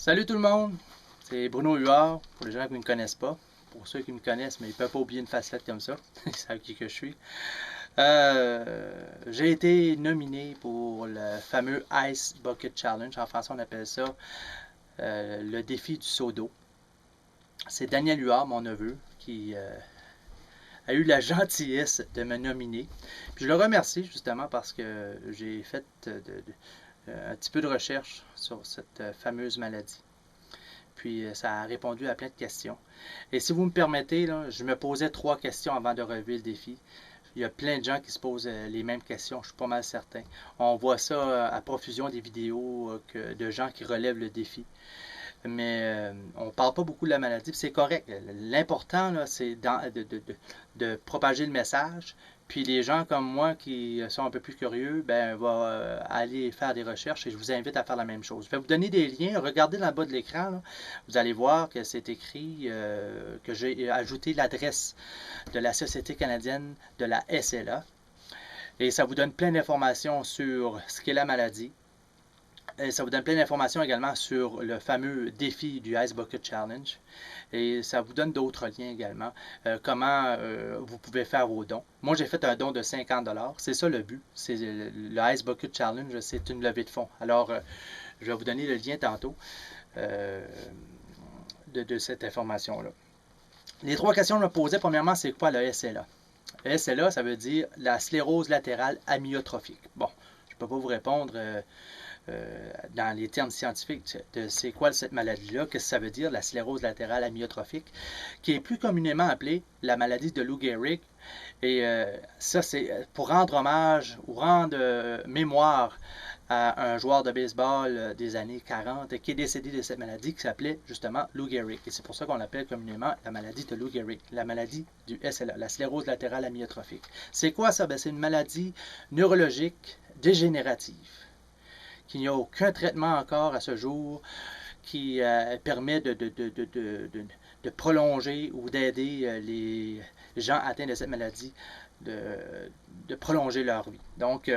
Salut tout le monde, c'est Bruno Huard, pour les gens qui ne me connaissent pas. Pour ceux qui me connaissent, mais ils ne peuvent pas oublier une facette comme ça, ils savent qui que je suis. J'ai été nominé pour le fameux Ice Bucket Challenge, en français on appelle ça le défi du seau d'eau. C'est Daniel Huard, mon neveu, qui a eu la gentillesse de me nominer. Puis je le remercie justement parce que j'ai fait un petit peu de recherche sur cette fameuse maladie. Puis ça a répondu à plein de questions. Et si vous me permettez, là, je me posais 3 questions avant de relever le défi. Il y a plein de gens qui se posent les mêmes questions, je suis pas mal certain. On voit ça à profusion des vidéos de gens qui relèvent le défi. Mais on ne parle pas beaucoup de la maladie, c'est correct. L'important, c'est de propager le message. Puis les gens comme moi qui sont un peu plus curieux, ben, vont aller faire des recherches et je vous invite à faire la même chose. Je vais vous donner des liens. Regardez dans le bas de l'écran. Vous allez voir que c'est écrit que j'ai ajouté l'adresse de la Société canadienne de la SLA. Et ça vous donne plein d'informations sur ce qu'est la maladie. Et ça vous donne plein d'informations également sur le fameux défi du Ice Bucket Challenge. Et ça vous donne d'autres liens également. Comment vous pouvez faire vos dons. Moi, j'ai fait un don de 50 $. C'est ça le but. C'est le Ice Bucket Challenge, c'est une levée de fonds. Alors, je vais vous donner le lien tantôt de cette information-là. Les 3 questions que je me posais, premièrement, c'est quoi le SLA? Le SLA, ça veut dire la sclérose latérale amyotrophique. Bon, je ne peux pas vous répondre dans les termes scientifiques de c'est quoi cette maladie-là, qu'est-ce que ça veut dire, la sclérose latérale amyotrophique, qui est plus communément appelée la maladie de Lou Gehrig. Et ça, c'est pour rendre hommage ou rendre mémoire à un joueur de baseball des années 40 qui est décédé de cette maladie qui s'appelait justement Lou Gehrig. Et c'est pour ça qu'on l'appelle communément la maladie de Lou Gehrig, la maladie du SLA, la sclérose latérale amyotrophique. C'est quoi ça? Ben, c'est une maladie neurologique dégénérative qu'il n'y a aucun traitement encore à ce jour qui permet de prolonger ou d'aider les gens atteints de cette maladie de prolonger leur vie. Donc,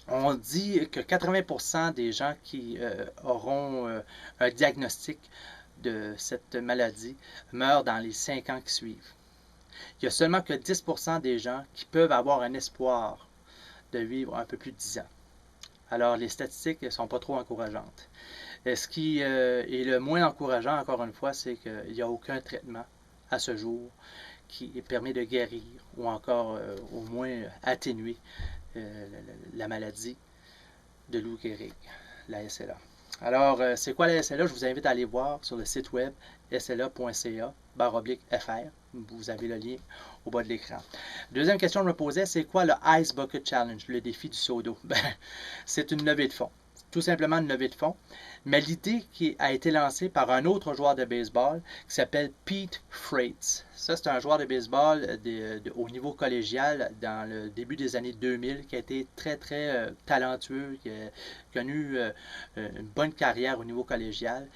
on dit que 80% des gens qui auront un diagnostic de cette maladie meurent dans les 5 ans qui suivent. Il n'y a seulement que 10% des gens qui peuvent avoir un espoir de vivre un peu plus de 10 ans. Alors, les statistiques ne sont pas trop encourageantes. Ce qui est le moins encourageant, encore une fois, c'est qu'il n'y a aucun traitement à ce jour qui permet de guérir ou encore au moins atténuer la maladie de Lou Gehrig, la SLA. Alors, c'est quoi la SLA? Je vous invite à aller voir sur le site web sla.ca/FR. Vous avez le lien au bas de l'écran. Deuxième question que je me posais, c'est quoi le Ice Bucket Challenge, le défi du seau d'eau? Ben, c'est une levée de fonds. Tout simplement une levée de fonds. Mais l'idée qui a été lancée par un autre joueur de baseball qui s'appelle Pete Frates. Ça, c'est un joueur de baseball au niveau collégial dans le début des années 2000 qui a été très, très talentueux, qui a connu une bonne carrière au niveau collégial.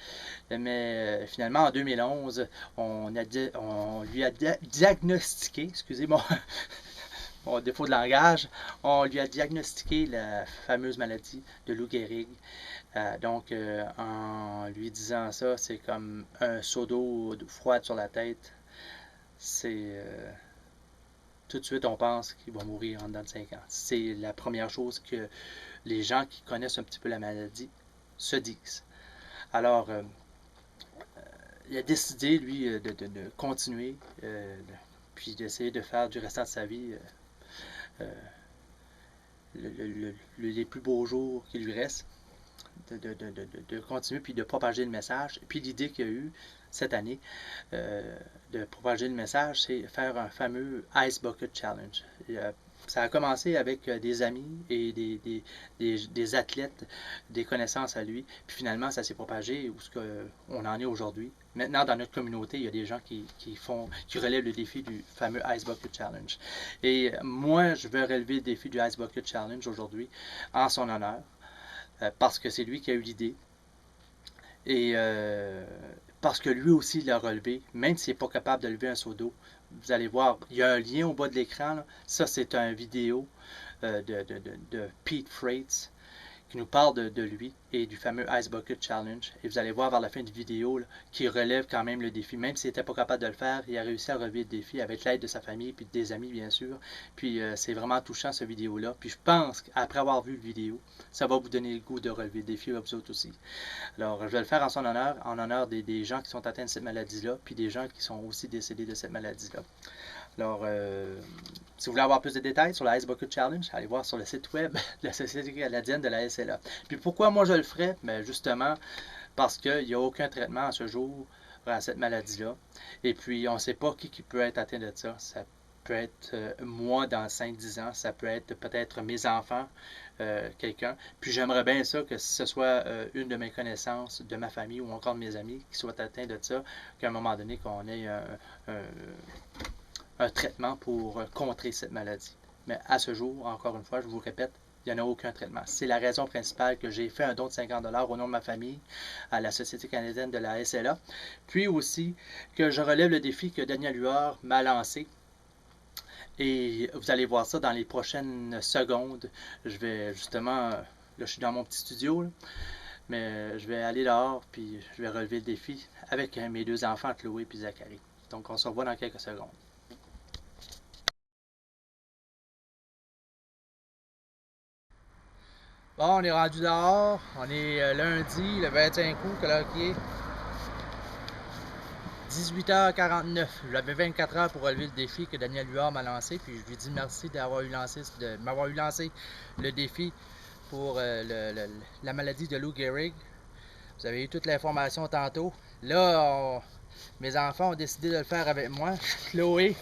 Mais finalement, en 2011, on lui a diagnostiqué, excusez-moi, mon défaut de langage, on lui a diagnostiqué la fameuse maladie de Lou Gehrig. Donc, en lui disant ça, c'est comme un seau d'eau froide sur la tête. C'est tout de suite, on pense qu'il va mourir en dedans de 5 ans. C'est la première chose que les gens qui connaissent un petit peu la maladie se disent. Alors, il a décidé, lui, de continuer, puis d'essayer de faire du restant de sa vie les plus beaux jours qui lui restent. De continuer puis de propager le message. Puis l'idée qu'il y a eu cette année de propager le message, c'est faire un fameux Ice Bucket Challenge. Ça a commencé avec des amis et des athlètes, des connaissances à lui. Puis finalement, ça s'est propagé où on en est aujourd'hui. Maintenant, dans notre communauté, il y a des gens qui relèvent le défi du fameux Ice Bucket Challenge. Et moi, je veux relever le défi du Ice Bucket Challenge aujourd'hui en son honneur. Parce que c'est lui qui a eu l'idée et parce que lui aussi l'a relevé, même s'il n'est pas capable de lever un seau d'eau. Vous allez voir, il y a un lien au bas de l'écran. Ça, c'est une vidéo de Pete Frates qui nous parle de lui et du fameux Ice Bucket Challenge. Et vous allez voir vers la fin de vidéo qu'il relève quand même le défi. Même s'il n'était pas capable de le faire, il a réussi à relever le défi avec l'aide de sa famille et des amis, bien sûr. Puis c'est vraiment touchant, cette vidéo-là. Puis je pense qu'après avoir vu la vidéo, ça va vous donner le goût de relever le défi à vous autres aussi. Alors, je vais le faire en son honneur, en honneur des gens qui sont atteints de cette maladie-là, puis des gens qui sont aussi décédés de cette maladie-là. Alors, si vous voulez avoir plus de détails sur la Ice Bucket Challenge, allez voir sur le site web de la Société canadienne de la SLA. Puis pourquoi moi je le ferais? Bien, justement, parce qu'il n'y a aucun traitement à ce jour à cette maladie-là. Et puis, on ne sait pas qui peut être atteint de ça. Ça peut être moi dans 5-10 ans, ça peut être peut-être mes enfants, quelqu'un. Puis j'aimerais bien ça que ce soit une de mes connaissances, de ma famille ou encore de mes amis qui soient atteints de ça, qu'à un moment donné, qu'on ait un traitement pour contrer cette maladie. Mais à ce jour, encore une fois, je vous répète, il n'y en a aucun traitement. C'est la raison principale que j'ai fait un don de 50 $ au nom de ma famille à la Société canadienne de la SLA. Puis aussi que je relève le défi que Daniel Huard m'a lancé. Et vous allez voir ça dans les prochaines secondes. Je vais justement, là je suis dans mon petit studio, là, mais je vais aller dehors puis je vais relever le défi avec mes deux enfants, Chloé et Zachary. Donc on se revoit dans quelques secondes. Bon, on est rendu dehors. On est lundi, le 25 août, quelle heure qu'il est? 18h49. J'avais 24 heures pour relever le défi que Daniel Huard m'a lancé. Puis je lui dis merci de m'avoir eu lancé le défi pour la maladie de Lou Gehrig. Vous avez eu toute l'information tantôt. Là, mes enfants ont décidé de le faire avec moi. Chloé,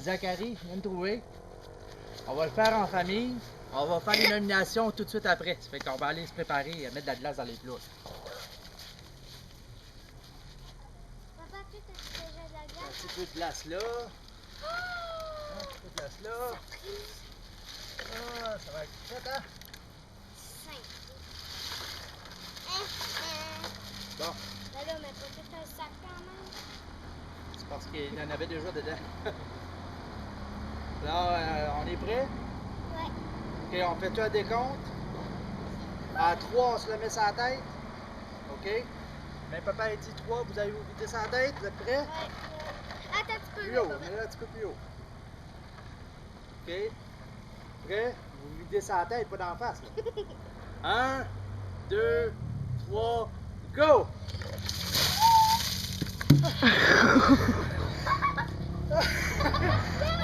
Zachary, viens me trouver. On va le faire en famille. On va faire les nominations tout de suite après. Ça fait qu'on va aller se préparer et mettre de la glace dans les plats. Papa, tu as déjà de la glace? Un petit peu de glace là. Un petit peu de glace là. Ah, ça va être fait, hein? 5. Bon, Ben là, mais pas tout un sac quand même. c'est parce qu'il y en avait déjà dedans. Là, on est prêt? Ouais. OK, on fait tout un décompte. À 3, on se le met sur la tête. OK? Mais papa a dit 3, vous avez vidé sur la tête, vous êtes prêts? Ouais. Attends, tu peux Plus haut, mais là un petit peu plus haut. OK? Prêt? Vous videz sur la tête, pas d'en face. 1, 2, 3, go!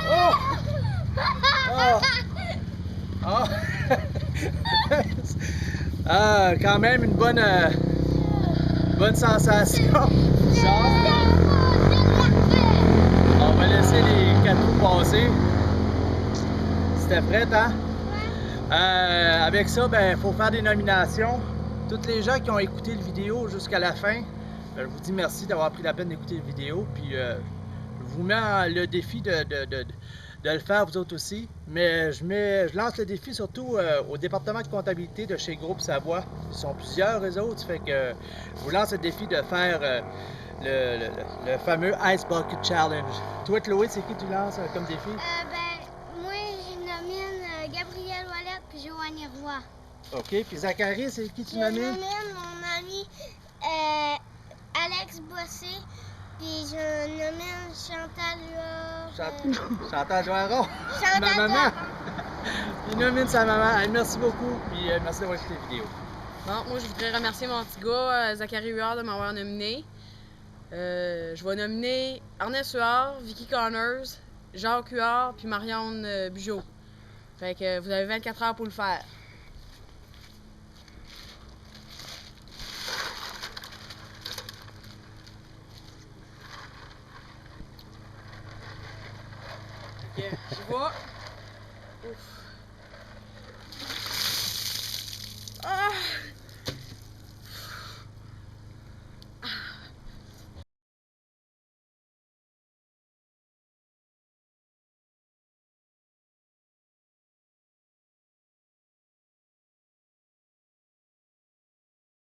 Oh! Oh! Oh! Ah, quand même une bonne sensation. On va laisser les 4 roues passer. C'était prêt, hein? Avec ça, ben, faut faire des nominations. Toutes les gens qui ont écouté la vidéo jusqu'à la fin, je vous dis merci d'avoir pris la peine d'écouter la vidéo. Puis je vous mets le défi de le faire vous autres aussi. Mais je lance le défi surtout au département de comptabilité de chez Groupe Savoie. Ils sont plusieurs eux autres, fait que je vous lance le défi de faire le fameux Ice Bucket Challenge. Toi, Chloé, c'est qui tu lances comme défi? Ben, moi, je nomine Gabriel Ouellette puis Joanie Roy. OK. Puis Zachary, c'est qui tu Je nomines? nomine mon ami Alex Bossé, puis je nomine Chantal Huard. Chantal Joiron. Chantal Ma maman. Joiron. Il nomine sa maman. Hey, merci beaucoup. Puis merci d'avoir écouté la vidéo. Bon, moi, je voudrais remercier mon petit gars, Zachary Huard, de m'avoir nominé. Je vais nominer Ernest Huard, Vicky Connors, Jacques Huard, puis Marianne Bugeaud. Fait que vous avez 24 heures pour le faire. Ok, je vois. Ouf.